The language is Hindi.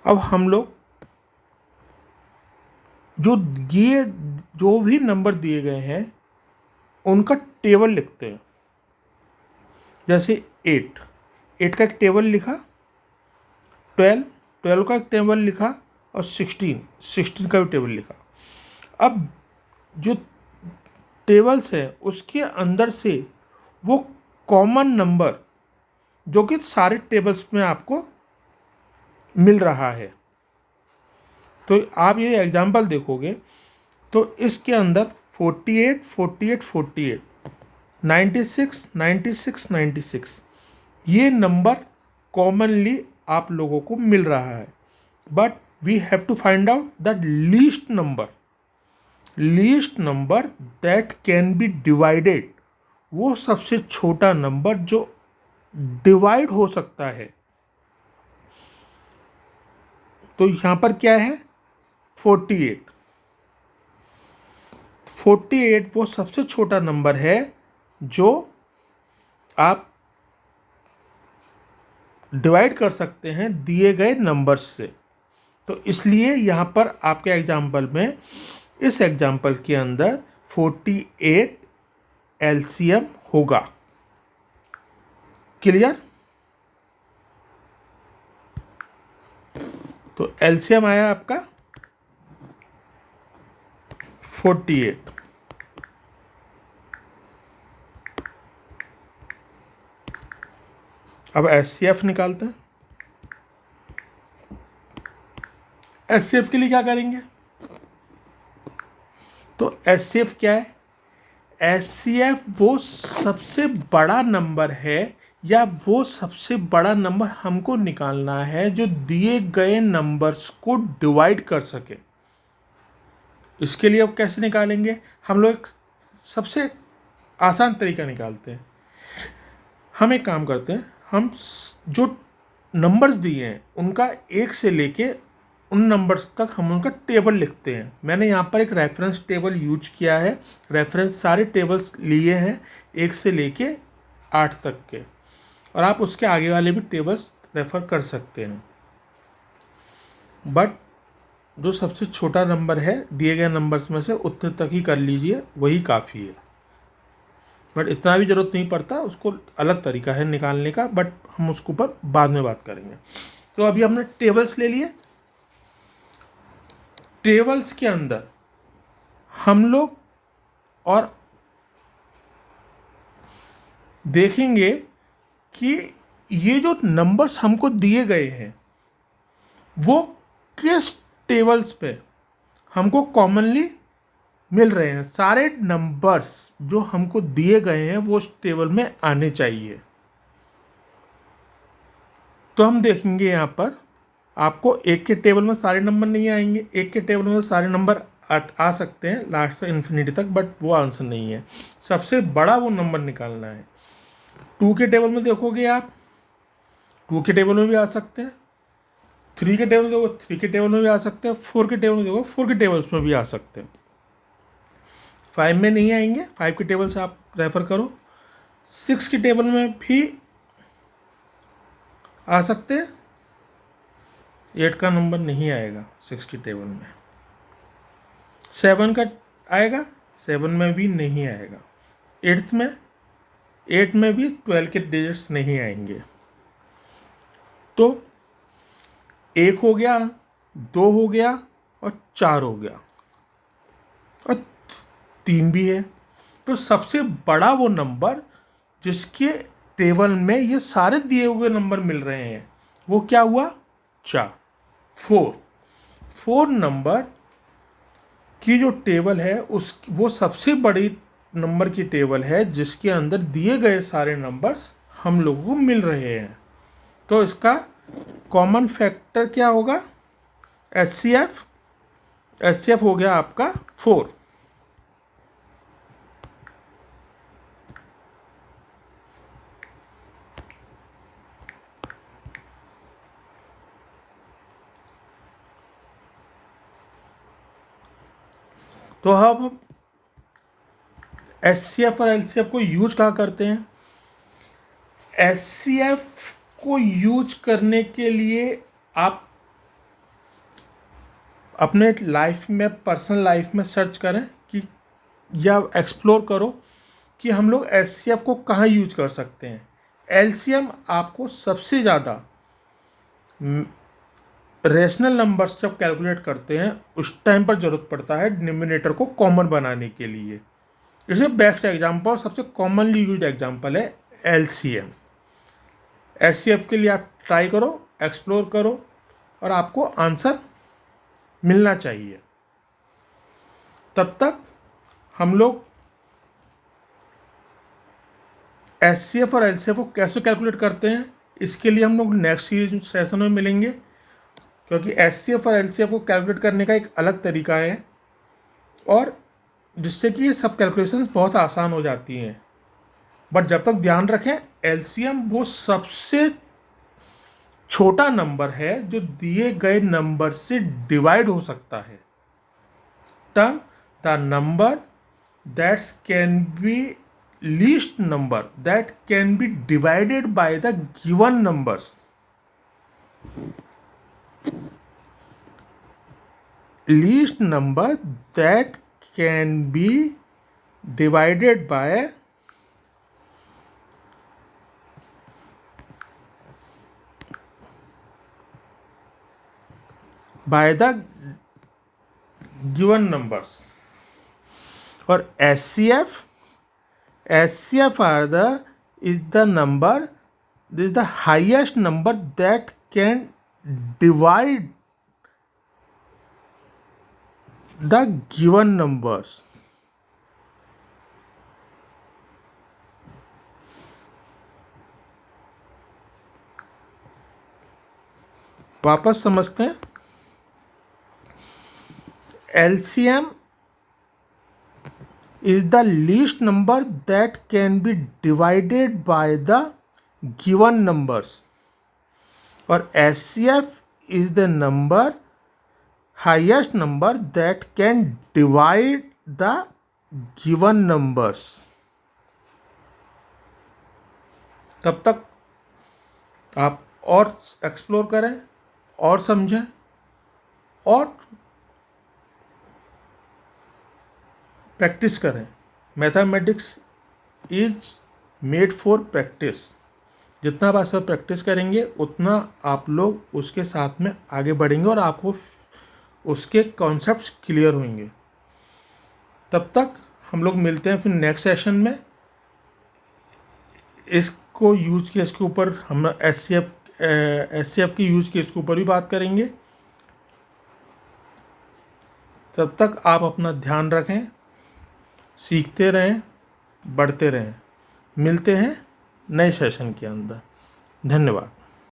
अब हम लोग जो ये जो भी नंबर दिए गए हैं उनका टेबल लिखते हैं। जैसे 8 का एक टेबल लिखा, 12 का एक टेबल लिखा, और 16 का भी टेबल लिखा। अब जो टेबल्स है उसके अंदर से वो कॉमन नंबर जो कि सारे टेबल्स में आपको मिल रहा है, तो आप ये एग्जाम्पल देखोगे तो इसके अंदर 48 48 48 96 96 96 ये नंबर कॉमनली आप लोगों को मिल रहा है। But we have to find out the least number that can be divided, वो सबसे छोटा नंबर जो डिवाइड हो सकता है। तो यहाँ पर क्या है, 48 वो सबसे छोटा नंबर है जो आप डिवाइड कर सकते हैं दिए गए नंबर्स से। तो इसलिए यहाँ पर आपके एग्जाम्पल में, इस एग्जाम्पल के अंदर 48 एलसीएम होगा। क्लियर? तो एलसीएम आया आपका 48। अब एचसीएफ निकालते हैं। एचसीएफ के लिए क्या करेंगे? तो एचसीएफ क्या है? एचसीएफ वो सबसे बड़ा नंबर है, या वो सबसे बड़ा नंबर हमको निकालना है जो दिए गए नंबर्स को डिवाइड कर सके। इसके लिए अब कैसे निकालेंगे? हम लोग सबसे आसान तरीका निकालते हैं। हम एक काम करते हैं, हम जो नंबर्स दिए हैं उनका एक से लेके उन नंबर्स तक हम उनका टेबल लिखते हैं। मैंने यहाँ पर एक रेफरेंस टेबल यूज किया है। रेफरेंस सारे टेबल्स लिए हैं 1 से लेके 8 तक के, और आप उसके आगे वाले भी टेबल्स रेफर कर सकते हैं। बट जो सबसे छोटा नंबर है दिए गए नंबर्स में से उतने तक ही कर लीजिए, वही काफ़ी है। बट इतना भी ज़रूरत नहीं पड़ता, उसको अलग तरीका है निकालने का, बट हम उसके ऊपर बाद में बात करेंगे। तो अभी हमने टेबल्स ले लिए। टेबल्स के अंदर हम लोग और देखेंगे कि ये जो नंबर्स हमको दिए गए हैं वो किस टेबल्स पे हमको कॉमनली मिल रहे हैं। सारे नंबर्स जो हमको दिए गए हैं वो उस टेबल में आने चाहिए। तो हम देखेंगे यहाँ पर आपको एक के टेबल में सारे नंबर नहीं आएंगे, एक के टेबल में सारे नंबर आ सकते हैं लास्ट से इन्फिनिटी तक, बट वो आंसर नहीं है। सबसे बड़ा वो नंबर निकालना है। 2 के टेबल में देखोगे आप, 2 के टेबल में भी आ सकते हैं। 3 के टेबल में देखो, 3 के टेबल में भी आ सकते हैं। 4 के टेबल में देखो, 4 के टेबल्स में भी आ सकते हैं। 5 में नहीं आएंगे, 5 के टेबल से आप रेफर करो। 6 के टेबल में भी आ सकते हैं। 8 का नंबर नहीं आएगा 6 के टेबल में। 7 का आएगा, 7 में भी नहीं आएगा। 8 में भी 12 के डिजिट्स नहीं आएंगे। तो 1 हो गया, 2 हो गया, और 4 हो गया, और 3 भी है। तो सबसे बड़ा वो नंबर जिसके टेबल में ये सारे दिए हुए नंबर मिल रहे हैं वो क्या हुआ? 4। 4 नंबर की जो टेबल है वो सबसे बड़ी नंबर की टेबल है जिसके अंदर दिए गए सारे नंबर्स हम लोगों को मिल रहे हैं। तो इसका कॉमन फैक्टर क्या होगा? एचसीएफ हो गया आपका 4। तो हम एचसीएफ और एलसीएफ को यूज कहाँ करते हैं? एचसीएफ को यूज करने के लिए आप अपने लाइफ में, पर्सनल लाइफ में सर्च करें कि या एक्सप्लोर करो कि हम लोग एचसीएफ को कहाँ यूज कर सकते हैं। एलसीएम आपको सबसे ज़्यादा रेशनल नंबर्स जब कैलकुलेट करते हैं उस टाइम पर ज़रूरत पड़ता है डिनोमिनेटर को कॉमन बनाने के लिए। इसे बेस्ट एग्जांपल, सबसे कॉमनली यूज्ड एग्जांपल है एलसीएम। एचसीएफ के लिए आप ट्राई करो, एक्सप्लोर करो और आपको आंसर मिलना चाहिए। तब तक हम लोग एचसीएफ और एलसीएफ को कैसे कैलकुलेट करते हैं इसके लिए हम लोग नेक्स्ट सीरीज सेशन में मिलेंगे, क्योंकि एचसीएफ और एलसीएफ को कैलकुलेट करने का एक अलग तरीका है और जिससे कि ये सब कैलकुलेशंस बहुत आसान हो जाती हैं। बट जब तक ध्यान रखें, एलसीएम वो सबसे छोटा नंबर है जो दिए गए नंबर से डिवाइड हो सकता है। Term the number that can B least number that can be divided by the given numbers. Least number that can be divided by the given numbers. और HCF is the number, this is the highest number that can divide the given numbers. वापस समझते हैं। LCM is the least number that can be divided by the given numbers और HCF is the number, highest number that can divide the given numbers। तब तक आप और एक्सप्लोर करें और समझें और प्रैक्टिस करें। Mathematics is made for practice. जितना आप ऐसा प्रैक्टिस करेंगे उतना आप लोग उसके साथ में आगे बढ़ेंगे और आपको उसके कॉन्सेप्ट्स क्लियर होंगे। तब तक हम लोग मिलते हैं फिर नेक्स्ट सेशन में। इसको यूज केस के ऊपर हम एचसीएफ की यूज केस के ऊपर भी बात करेंगे। तब तक आप अपना ध्यान रखें, सीखते रहें, बढ़ते रहें। मिलते हैं नए सेशन के अंदर। धन्यवाद।